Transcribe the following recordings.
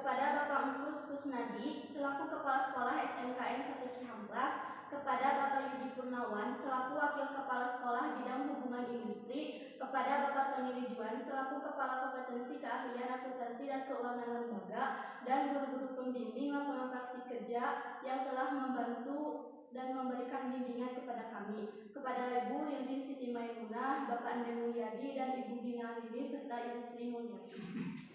kepada Bapak Engkus Kusnadi selaku Kepala Sekolah SMKN 1 Cihamblas, kepada Bapak Yudi Purnawan selaku Wakil Kepala Sekolah Bidang Hubungan Industri, kepada Bapak Tony Rijuan selaku Kepala Kompetensi Keahlian Akuntansi dan Keuangan Lembaga, dan guru-guru pembimbing lapangan praktik kerja yang telah membantu dan memberikan bimbingan kepada kami, kepada Ibu Rindri Siti Maimunah, Bapak Ande Mulyadi, dan Ibu Gina Lili, serta Ibu Sri Mulyadi.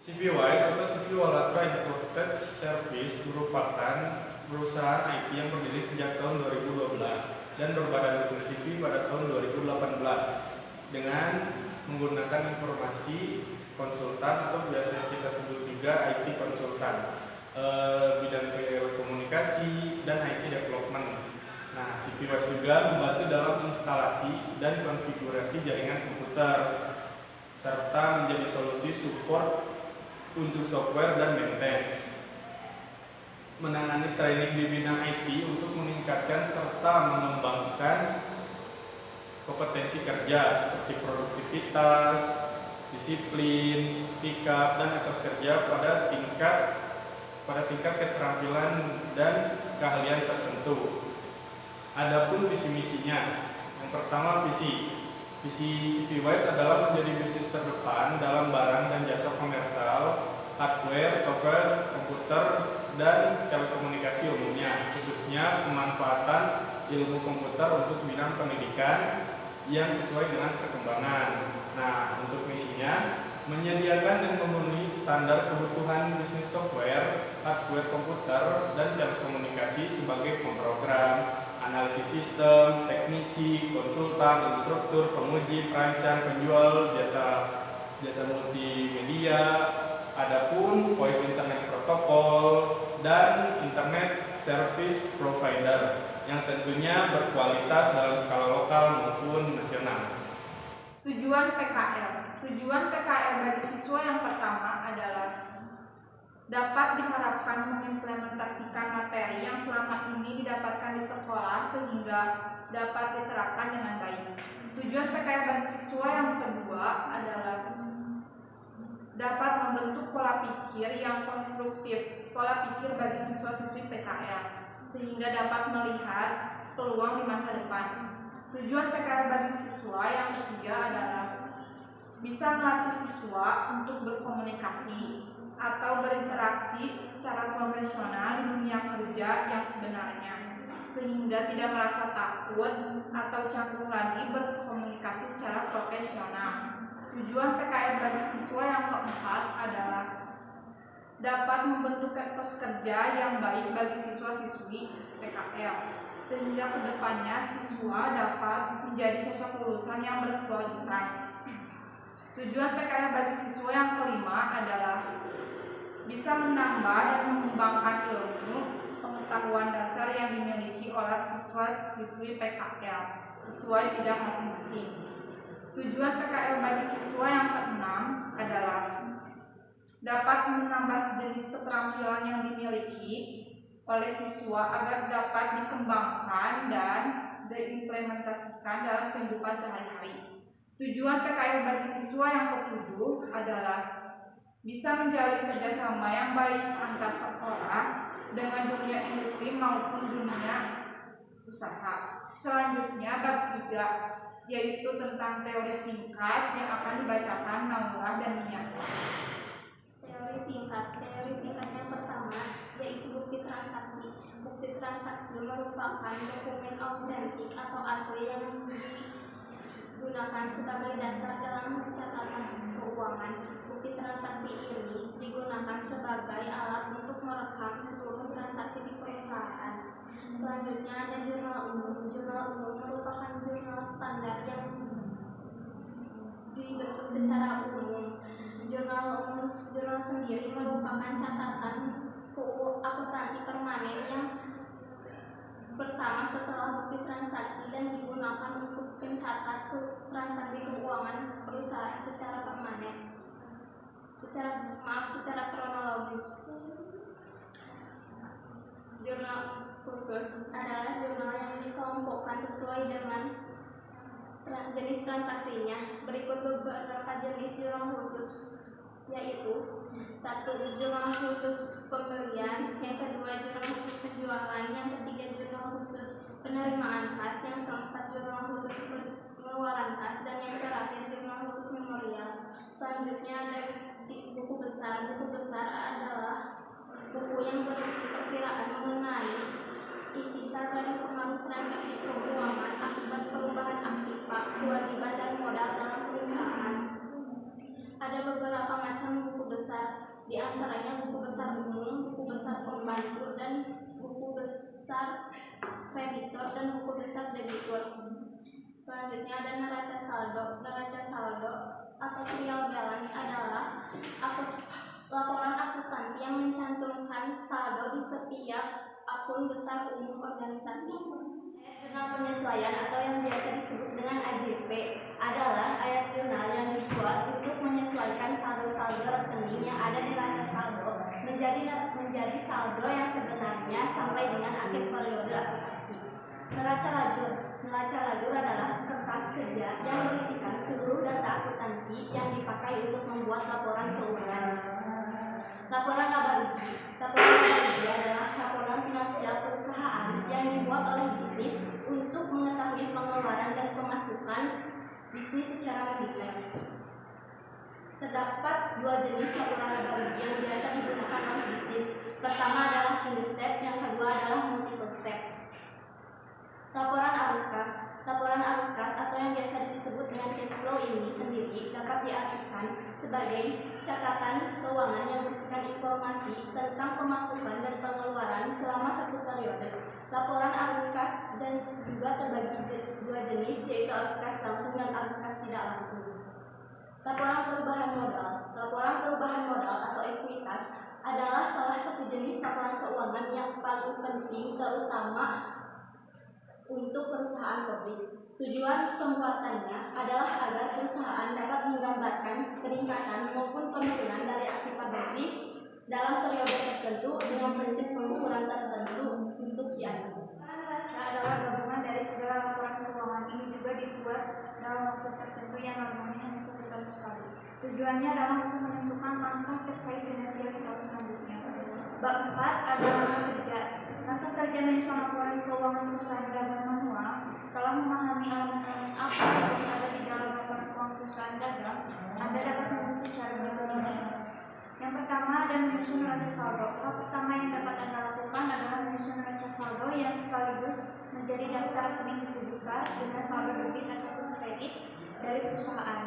CPWise atau Civil Walatra Integrated Service merupakan perusahaan IT yang berdiri sejak tahun 2012 dan berbadan hukum sipil pada tahun 2018 dengan menggunakan informasi konsultan atau biasa kita sebut juga IT konsultan, bidang telekomunikasi dan IT development. Nah, CPWise juga membantu dalam instalasi dan konfigurasi jaringan komputer serta menjadi solusi support untuk software dan maintenance, menangani training di bidang IT untuk meningkatkan serta mengembangkan kompetensi kerja seperti produktivitas, disiplin, sikap, dan etos kerja pada tingkat keterampilan dan keahlian tertentu. Adapun visi misinya, yang pertama visi CPWise adalah menjadi bisnis terdepan dalam barang dan jasa komersial, hardware, software, komputer, dan telekomunikasi umumnya, khususnya pemanfaatan ilmu komputer untuk bidang pendidikan yang sesuai dengan perkembangan. Nah, untuk misinya menyediakan dan memenuhi standar kebutuhan bisnis software, hardware komputer, dan telekomunikasi sebagai pemrogram, analisis sistem, teknisi, konsultan, instruktur, penguji, perancang, penjual, jasa multimedia, adapun voice internet protokol, dan internet service provider yang tentunya berkualitas dalam skala lokal maupun nasional. Tujuan PKL. Tujuan PKL bagi siswa yang pertama adalah dapat diharapkan mengimplementasikan materi yang selama ini didapatkan di sekolah sehingga dapat diterapkan dengan baik. Tujuan PKL bagi siswa yang kedua adalah dapat membentuk pola pikir yang konstruktif, pola pikir bagi siswa-siswi PKL sehingga dapat melihat peluang di masa depan. Tujuan PKL bagi siswa yang ketiga adalah bisa melatih siswa untuk berkomunikasi atau berinteraksi secara profesional di dunia kerja yang sebenarnya, sehingga tidak merasa takut atau canggung lagi berkomunikasi secara profesional. Tujuan PKL bagi siswa yang keempat adalah dapat membentuk etos kerja yang baik bagi siswa-siswi PKL, sehingga kedepannya siswa dapat menjadi sosok lulusan yang berkualitas. Tujuan PKL bagi siswa yang kelima adalah bisa menambah dan mengembangkan ilmu pengetahuan dasar yang dimiliki oleh siswa-siswi PKL sesuai bidang masing-masing. Tujuan PKL bagi siswa yang keenam adalah dapat menambah jenis keterampilan yang dimiliki oleh siswa agar dapat dikembangkan dan diimplementasikan dalam kehidupan sehari-hari. Tujuan PKL bagi siswa yang ketujuh adalah bisa menjalin kerjasama yang baik antar sekolah dengan dunia industri maupun dunia usaha. Selanjutnya bab 3, yaitu tentang teori singkat yang akan dibacakan Naurah dan Niata. Teori singkat yang pertama yaitu bukti transaksi. Bukti transaksi merupakan dokumen autentik atau asli yang digunakan sebagai dasar dalam pencatatan keuangan. Bukti transaksi ini digunakan sebagai alat untuk merekam seluruh transaksi di perusahaan. Selanjutnya ada jurnal umum. Jurnal umum merupakan jurnal standar yang dibentuk secara umum. Jurnal sendiri merupakan catatan akuntansi permanen yang pertama setelah bukti transaksi dan digunakan untuk mencatat transaksi keuangan perusahaan secara permanen. Secara kronologis. Jurnal khusus adalah jurnal yang dikelompokkan sesuai dengan jenis transaksinya. Berikut beberapa jenis jurnal khusus yaitu: 1. Jurnal khusus pembelian, yang kedua jurnal khusus penjualan, yang ketiga jurnal khusus penerimaan kas, yang keempat jurnal khusus pengeluaran kas, dan yang terakhir jurnal khusus memorial. Selanjutnya ada buku besar. Buku besar adalah buku yang berisi perkiraan mengenai ikhtisar dari pengaruh transaksi keuangan akibat perubahan aktiva, kewajiban dan modal dalam perusahaan. Ada beberapa macam buku besar, di antaranya buku besar umum, buku besar pembantu, dan buku besar kreditor dan buku besar debitur. Selanjutnya ada neraca saldo. Neraca saldo atau trial balance adalah laporan akuntansi yang mencantumkan saldo di setiap akun besar umum organisasi. Jurnal penyesuaian atau yang biasa disebut dengan AJP adalah ayat jurnal yang dibuat untuk menyesuaikan saldo-saldo rekening yang ada di neraca saldo menjadi saldo yang sebenarnya sampai dengan akhir periode akuntansi. Neraca lajur. Neraca lajur adalah kertas kerja yang berisikan seluruh data akuntansi yang dipakai untuk membuat laporan keuangan. Laporan laba rugi. Laporan laba rugi adalah laporan finansial perusahaan yang dibuat oleh bisnis untuk mengetahui pengeluaran dan pemasukan bisnis secara mendetail. Terdapat dua jenis laporan laba rugi yang biasa digunakan oleh bisnis. Pertama adalah single step, yang kedua adalah multiple step. Laporan arus kas. Laporan arus kas atau yang biasa disebut dengan cash flow ini sendiri dapat diartikan sebagai catatan keuangan yang berisikan informasi tentang pemasukan dan pengeluaran selama satu periode. Laporan arus kas dan juga terbagi dua jenis, yaitu arus kas langsung dan arus kas tidak langsung. Laporan perubahan modal. Laporan perubahan modal atau ekuitas adalah salah satu jenis laporan keuangan yang paling penting, terutama untuk perusahaan publik. Tujuan pembuatannya adalah agar perusahaan dapat menggambarkan peningkatan maupun penurunan dari aktiva bersih dalam periode tertentu dengan prinsip pengukuran tertentu untuk diatur. Neraca adalah gabungan dari segala laporan keuangan. Ini juga dibuat dalam waktu tertentu yang normalnya hanya 1 tahun sekali. Tujuannya adalah untuk menentukan langkah terkait dengan hasil di tahun selanjutnya. Bab 4 adalah langkah kerja. Langkah kerja menyusun laporan keuangan perusahaan dagang manual. Setelah memahami elemen-elemen apa yang ada di dalam laporan keuangan perusahaan dagang, Anda dapat menempuh cara berikut ini. Yang pertama adalah menyusun neraca saldo. Hal pertama yang dapat Anda lakukan adalah menyusun neraca saldo yang sekaligus menjadi daftar rekening buku besar dengan saldo debit ataupun kredit dari perusahaan.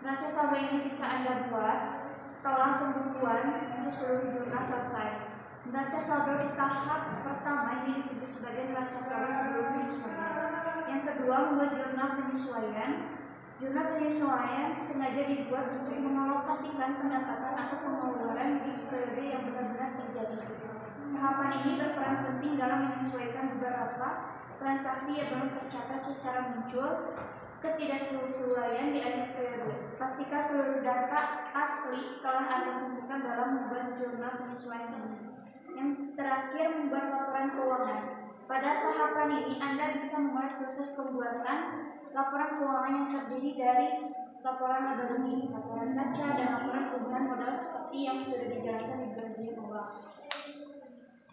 Neraca saldo ini bisa Anda buat setelah pembukuan untuk seluruh jurnal selesai. Neraca saldo di tahap pertama ini disebut sebagai neraca saldo sebelum penyesuaian. Yang kedua, membuat jurnal penyesuaian. Jurnal penyesuaian sengaja dibuat untuk mengalokasikan pendapatan atau pengeluaran di periode yang benar-benar terjadi. Tahapan ini berperan penting dalam menyesuaikan beberapa transaksi yang belum tercatat secara muncul ketidaksesuaian di akhir periode. Pastikan seluruh data asli telah Anda temukan dalam membuat jurnal penyesuaian ini. Yang terakhir, membuat laporan keuangan. Pada tahapan ini, Anda bisa memulai proses pembuatan laporan keuangan yang terdiri dari laporan laba rugi, laporan neraca, dan laporan perubahan modal seperti yang sudah dijelaskan di bagian bawah.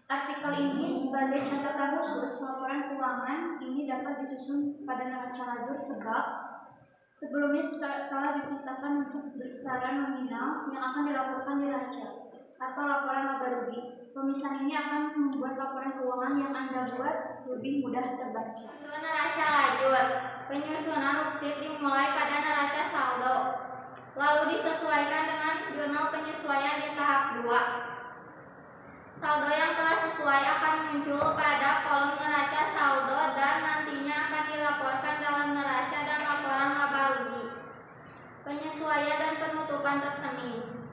Artikel ini sebagai catatan khusus, laporan keuangan ini dapat disusun pada neraca lajur sebab sebelumnya telah dipisahkan untuk besaran nominal yang akan dilaporkan di neraca atau laporan laba rugi. Pemisahan ini akan membuat laporan keuangan yang Anda buat lebih mudah terbaca. Neraca lajur. Penyusunan worksheet dimulai pada neraca saldo, lalu disesuaikan dengan jurnal penyesuaian di tahap 2. Saldo yang telah sesuai akan muncul pada kolom neraca saldo dan nantinya akan dilaporkan dalam neraca dan laporan laba rugi. Penyesuaian dan penutupan rekening.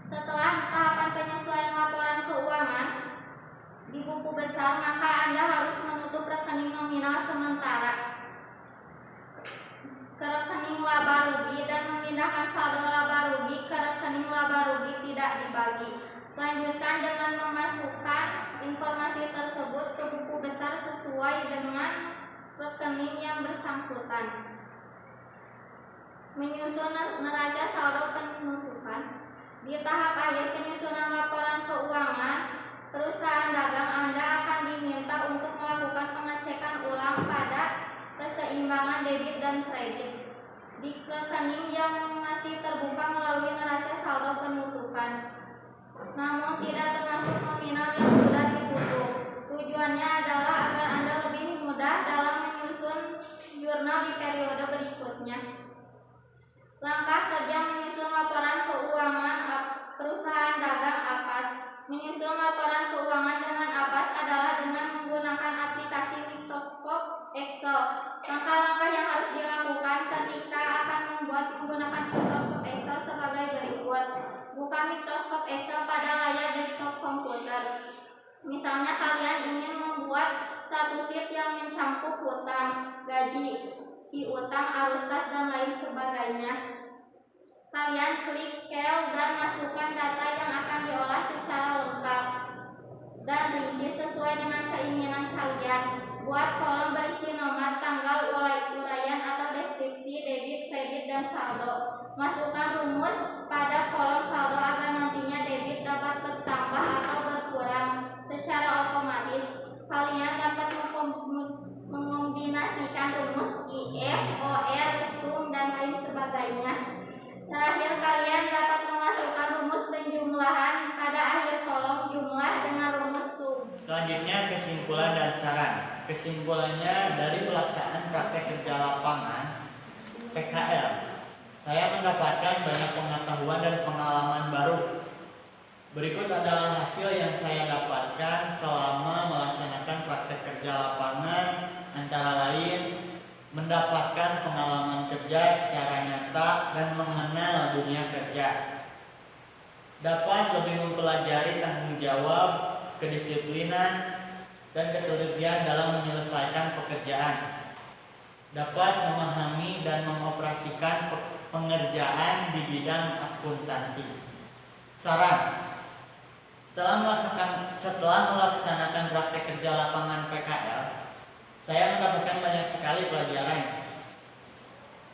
Setelah tahapan penyesuaian laporan keuangan di buku besar, maka Anda harus menutup rekening nominal sementara ke rekening laba rugi dan memindahkan saldo laba rugi ke rekening laba rugi tidak dibagi. Lanjutkan dengan memasukkan informasi tersebut ke buku besar sesuai dengan rekening yang bersangkutan. Menyusun neraca saldo penutupan. Di tahap akhir penyusunan laporan keuangan, perusahaan dagang Anda akan diminta untuk melakukan pengecekan ulang pada keseimbangan debit dan kredit di rekening yang masih terbuka melalui neraca saldo penutupan, namun tidak termasuk nominal yang sudah ditutup. Tujuannya adalah agar Anda lebih mudah dalam menyusun jurnal di periode berikutnya. Langkah kerja menyusun laporan keuangan perusahaan dagang APAS. Menyusun laporan keuangan dengan APAS adalah dengan menggunakan aplikasi Microsoft Excel. Langkah-langkah yang harus dilakukan ketika akan menggunakan Microsoft Excel sebagai berikut. Buka Microsoft Excel pada layar desktop komputer. Misalnya kalian ingin membuat satu sheet yang mencakup hutang, gaji, piutang, arus kas, dan lain sebagainya. Kalian klik Cell dan masukkan data yang akan diolah secara lengkap dan rinci sesuai dengan keinginan kalian. Buat kolom berisi nomor, tanggal, uraian atau deskripsi, debit, kredit, dan saldo. Masukkan rumus pada kolom saldo agar nantinya debit dapat bertambah atau berkurang secara otomatis. Kalian dapat mengombinasikan rumus IF, OR, sum, dan lain sebagainya. Terakhir, kalian dapat memasukkan rumus penjumlahan pada akhir kolom jumlah dengan rumus sum. Selanjutnya kesimpulan dan saran. Kesimpulannya, dari pelaksanaan praktek kerja lapangan PKL, saya mendapatkan banyak pengetahuan dan pengalaman baru. Berikut adalah hasil yang saya dapatkan selama melaksanakan praktek kerja lapangan, antara lain mendapatkan pengalaman kerja secara nyata dan mengenal dunia kerja. Dapat lebih mempelajari tanggung jawab, kedisiplinan, dan ketelitian dalam menyelesaikan pekerjaan. Dapat memahami dan mengoperasikan pengerjaan di bidang akuntansi. Saran: Setelah melaksanakan praktek kerja lapangan PKL, saya mendapatkan banyak sekali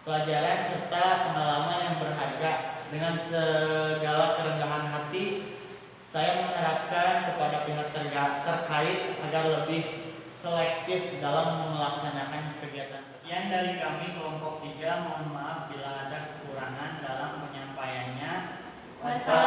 pelajaran serta pengalaman yang berharga. Dengan segala kerendahan hati, saya mengharapkan kepada pihak terkait agar lebih selektif dalam melaksanakan kegiatan. Sekian dari kami kelompok 3. Mohon maaf bila ada kekurangan dalam penyampaiannya. Wassalamualaikum